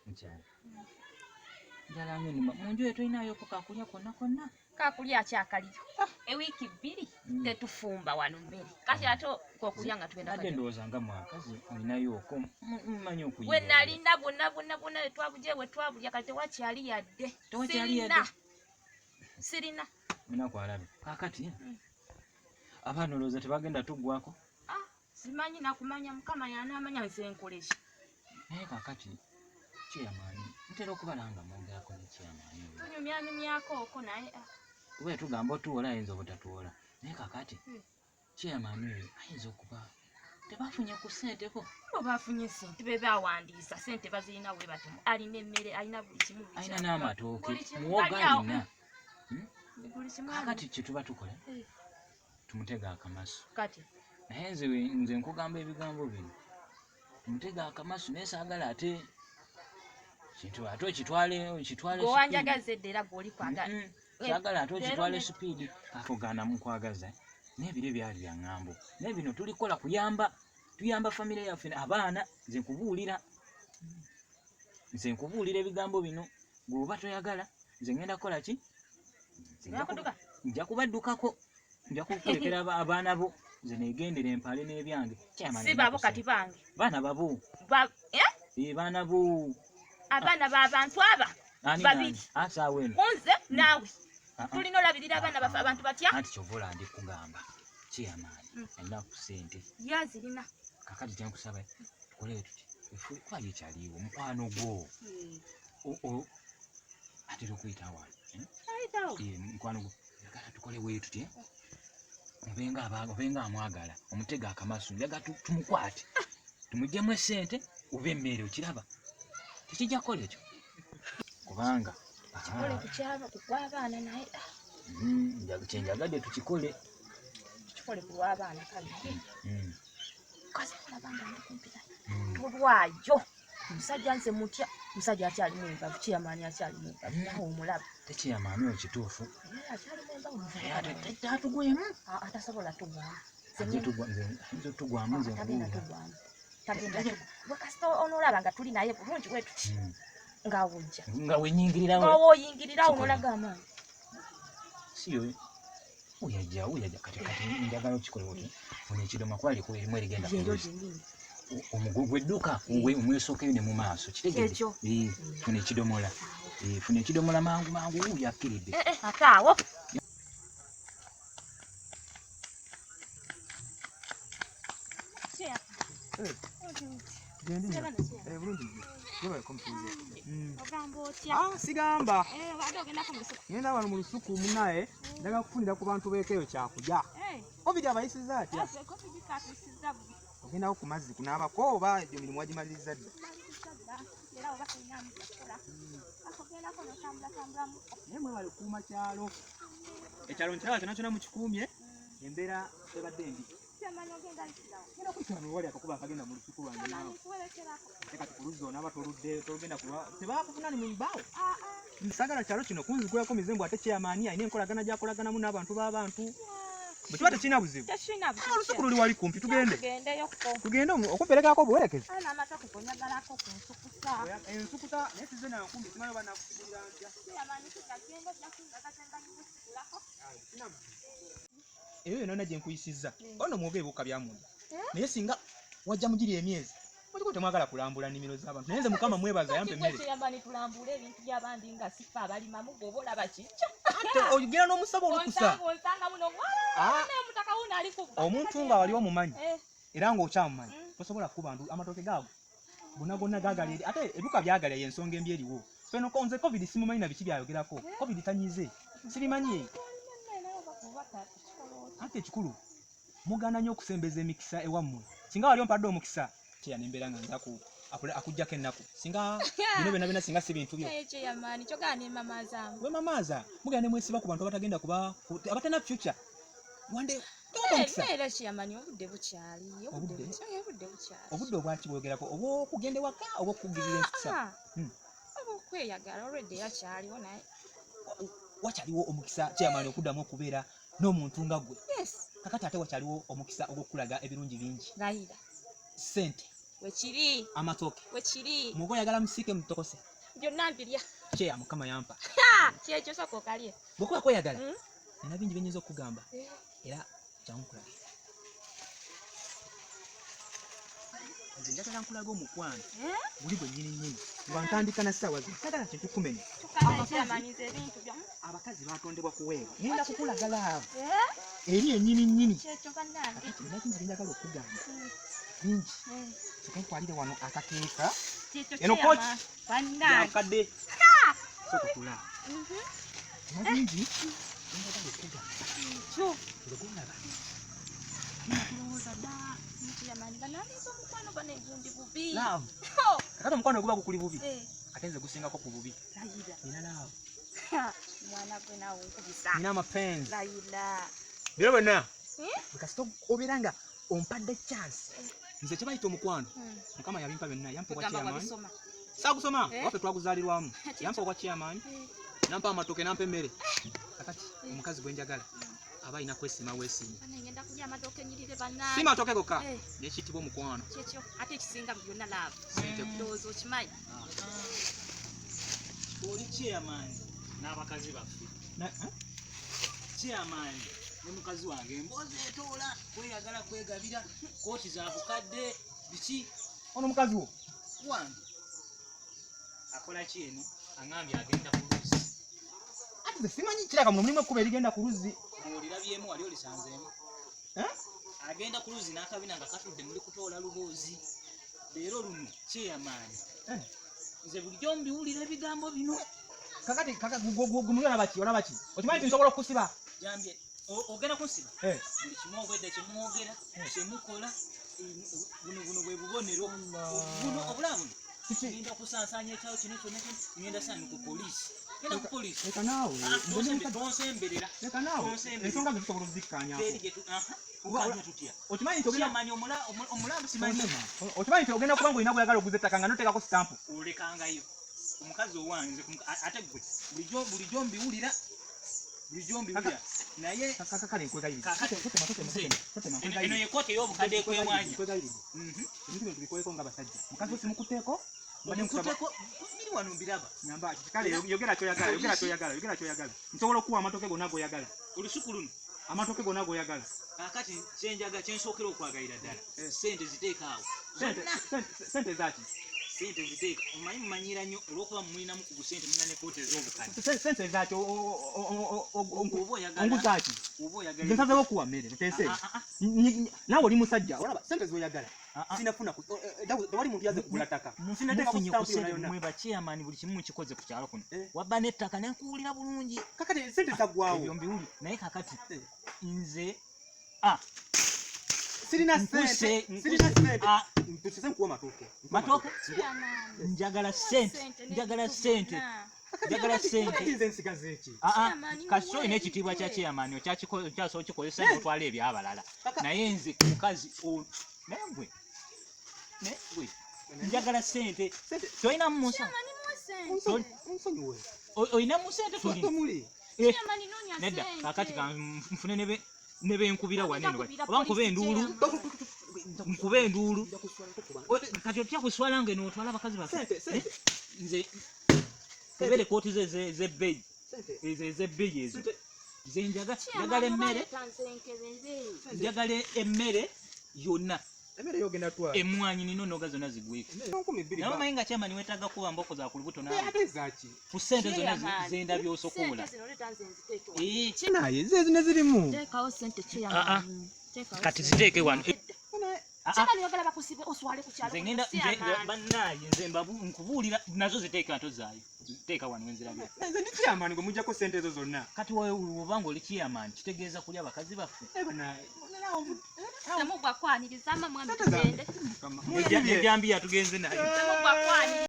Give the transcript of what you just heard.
Mchana. Njala nnyo nnuma. Mu nju eyo inayoko kakulya konna. Kakulya kyakaliyo. Ewiki 2 tetufumba wano mmere. Kati ate kokulya nga tugenda kati. Ate ndowooza nga mwakazi olinayooko mumanyi okuyiga. We nalinda bonna twabuje we twabulya kati tewakyali yadde. Sirina. Mina kwalabe. Kakati. Abaana olowooza tebagenda tuggwako? Simanyi nakumanya Mukama y'anaamanya nze nkoleki. Naye kakati kyeyamaanyi ntera okubalanga mwongerako ne kyeyamaanyi. Tunyumyako okwo naye. We tugamba otuwola ayinza obutatuwola. Naye kakati kyeyamaanyi oyo ayinza okuba tebafunye ku ssente ko. Bafunye ssente be baawandiisa ssente bazirina we batomu. Alina emmere alina buli kimu. Alina n'amatooke muwoga alina. Kakati kye tuba tukola tumutega akamasu. Kati naye nze nkugamba ebigambo bino mutega akamasu naye saagala ate kintu ate okitwale gowanjagaza edda era gw'oli kwagala. Saagala ate okitwale sipiidi akugana mu kwagaza. N'ebiro byali bya ŋŋambo naye bino tulikola tuyamba famire yaffe abaana. Nze nkubuulira ebigambo bino bw'oba toyagala nze ngenda kukola ki? Nja kubaddukako. Nja kukulekera abaana bo nze neegendera empale n'ebyange. Si babo kati bange. Baana babo. Baana bo. Abaana b'abantu aba babiri. Asaawe eno. Nze naawe. Tulina olabirira abaana baffe abantu batya? Anti ky'ovola ndi kugamba kyeyamaanyi alina ku ssente. Yazirina. Kakati kyenkusaba tukole tuti kwayo ekyaliwo mukwano gwo. Atera okuyita wano. Mukwano gwo yagala tukole bwe tuti obenga amwagala omutega akamasu njaga tumukwate tumuggyemu essente oba emmere okiraba tekijja kukola ekyo kubanga kikole kukyaba kugw'abaana naye kyenjagadde tukikole kulw'abaana kale kazi kulabanga ndi kumpi naye tulwayo omusajja nze mutya omusajja akyalimu envavu kyeyamaanyi akyalimu envavu nawe omulaba tekyeyamaanyi ekituufu akyalimu envavu atugwemu atasobola tugwamu nze tagenda bwekasita onoolaba nga tuli naye bulungi bwe tuti ng'awujja nga wenyingirirawo nga wooyingirirawo n'olaga amaanyi siyo uyajja kati njagala okikole oti funa ekidoma kwaliko erimu erigenda gwedduka omwesookeyo ne mu maaso kitegedde funa ekidomola mangu yakkiridde ate awo sigamba ngenda wano mu lusuku munaye ndaga kufunira ku bantu beekeyo kyakulya covid abayisiza atya ogendako ku mazzi kunaabako oba egyo mirimu wagimaliriza dda naye mwebale kuuma kyalo ekyalo nkiraba kyona kyona mukikuumye embeera ebadde mbi genda kukyano wali akakuba akagenda mu lusuku lwange naawe eka tukuluzza onaaba tolugenda kuba tebakufuna mu mbaawo nsagala kyalo kino kunzigulako mizembu ate kyeyamaanyi alina enkolagana gyakolaganamu n'abantu b'abantu bwe kiba tekirina buzibu olusuku luli wali kumpi tugende okumperekako buwerekeze ensukuta naye size nayo kumbi simanyi banakusibulira ntya eyo yonona gye nkuyisizza ono mwoga ebuuka byamunda naye singa wajja mugiri emyezi muliko temwagala kulambula nnimiro z'abantu naye nze Mukama mwebaza yampa emmere ogenda n'omusabo olukusa omuntu nga wali omumanyi era ng'okyamumanyi tosobola kuba amatooke gaago gonna gonna gaagali ate ebibuka byagalya y'ensonga embi eriwo fenoko nze covid simumanyi na biki byayogerako covid tanyize sibimanyi ate ekikulu mugaana nnyo okusembeza emikisa ewammwe singa wali ompadde omukisa kyeyana embeera nga nza akuggyako ennaku singa bino byonna singa si bintu byo we mamaaza mugenda ne mwesiba ku bantu abatagenda kuba abatana future wande obudde obwaki bwogerako oba okugenda ewaka oba okukugirira empisa wakyaliwo omukisa kyeyamaani okuddamu okubeera n'omuntu nga gwe kakati ate wakyaliwo omukisa ogw'okulaga ebirungi bingi ssente Wekiri. Amatoke. Wekiri. Mugo yagala musike mutokose. Byonna mbirya. Kye Mukama yampa. Kyekyo soko kalye. Bwokuba kweyagala. Nina bingi byenyiza okugamba. Era kyankulaba. Nze njagala nkulaga omukwano. Guli gwe nnyini. Bwantandika na ssaawa zino. Sagala kintu kumenya. Abakazi batondebwa kuweebwa. Ngenda kukulagala. Eri ennyini. Kyekyo bannange. Nina kingi bye njagala okugamba. Bingi. Soka nkwalire wano akakeeka. Eno kooti. Bannange. Yakadde. Soka kulaba. Nina bingi. Njagala okugamba. Kyo. Olaba. Nakulowooza dda. Yamani banaliza omukwano banegundi bubi. Love. Kakati omukwano guba gukuli bubi. Ate nze gusingako ku bubi. Layira. Nina love. Mwana gwe naawe nkubisa. Nina mapenzi. Layira. Biro bonna. Kasito obeera nga ompadde chance. Nze kye bayita omukwano. Mukama yabimpa byonna. Yampa obwa chairman. Saagusoma. Waffe twaguzaalirwamu. Yampa obwa chairman. Nampa amatoke nampa emmere. Kakati omukazi gwe njagala aba alina kwesiima weesiima. Ngenda kulya amatoke nyirire bannange. Si matoke gokka. N'ekiyitibwa omukwano. Kyekyo ate ekisinga byonna love. Ndowooza okimanyi. Oli chairman n'abakazi baffe. Chairman ne mukazi wange emboozi etoola kweyagala kwegabira kooti za bukadde biki. Ono mukazi wo wange akola ki eno aŋŋambye agenda ku luzzi. ate nze simanyi kiraka muno mulimu ekkuba erigenda ku luzzi. Olirabyemu wali olisanzeemu. Agenda ku luzzi n'akabina nga katudde muli kutoola luboozi. Leero luno chairman nze bulijjo mbiwulira ebigambo bino. Kakati gumuli olaba ki? Okimanyi nti nsobola okukusiba? Jambye ogenda kunsiba. Buli kimu obwedde kyemwogera kyemukola buno bwe bubonero. Buno obulaba buno ngenda okusansanya ekyawo kino kyonna ngenda sani ku poliisi. Genda ku poliisi. Leka naawe tonsemberera. Leka naawe ensonga ze tusobola ozikkaanyaako. Okimanyi nti omulamu simanyi. Okimanyi nti ogenda kuba ng'olina gweyagala oguza ettaka nga noteekako sitampu. Olekangayo omukazi owange ate gwe bulijjo mbiwulira. Naye kale nkwegayirira. eno ye kooti ey'obukadde ekwemwanya. Ebintu tubikoleko nga basajja. Mukazi simukuteeko. Mukuteeko biri wano mbiraba. Nyamba kale yogera kyoyagala. Nsobola okuwa amatoke gonna g'oyagala. Olusuku luno amatoke gonna g'oyagala. Kakati kyensookera okwagalira ddala sente ziteeka awo. Sente zaaki? Sente ziteeka omanyi mumanyira nnyo olw'okuba mulinamu ku busente mulina ne kooti ez'obukadde. Sente zaaki? Onguzaaki? Oba oyagala nze nsazeewo okuwa mmere tuteese. Naawe oli musajja olaba sente z'oyagala. Sinafuna tewali muntu yaze kugula ttaka. mufunye ku sente mwe ba chairman buli kimu mukikoze ku kyalo kuno. Wabba n'ettaka nenkuwulira bulungi. Kakati sente zaggwawo. Ebyo mbiwuli naye kakati nze sirina sente. Mpusise nkuwa matooke. Njagala sente. Nze nsigaze eki? Kasito olina ekitiibwa kya chairman okyasobola okikozesa n'otwala eby'abalala. Naye nze mukazi naye gwe njagala sente. Tolinamu mu nsonyi? Olinamu sente tolina? Nedda kakati kanfune ne benkubira wano eno oba nkube enduulu. Kati otya kuswala ng'eno otwala abakazi baffe. Nze ebere kooti z'ebbeeyi ezo nze njagala emmere yonna. Emmwanyi nino noga zonna zigweko. Naye omanyi nga chairman weetaaga kuba mboko za ku lubuto nawe ku ssente zonna zenda by'osokoola. Naye ze zino zirimu. Teekawo sente chairman. Kati ziteeke wano. Nze ngenda bannaaye nze nkubuulira nazo ziteeka nto zaayo. Teeka wano wenzirabya. Nze ndi chairman gwe mujjako sente ezo zonna. Kati oba ng'oli chairman kitegeeza kulya abakazi baffe. Temugwa kwaniriza mwami tugende. Ejjambiya tugenze nayo. Temugwa kwaniriza.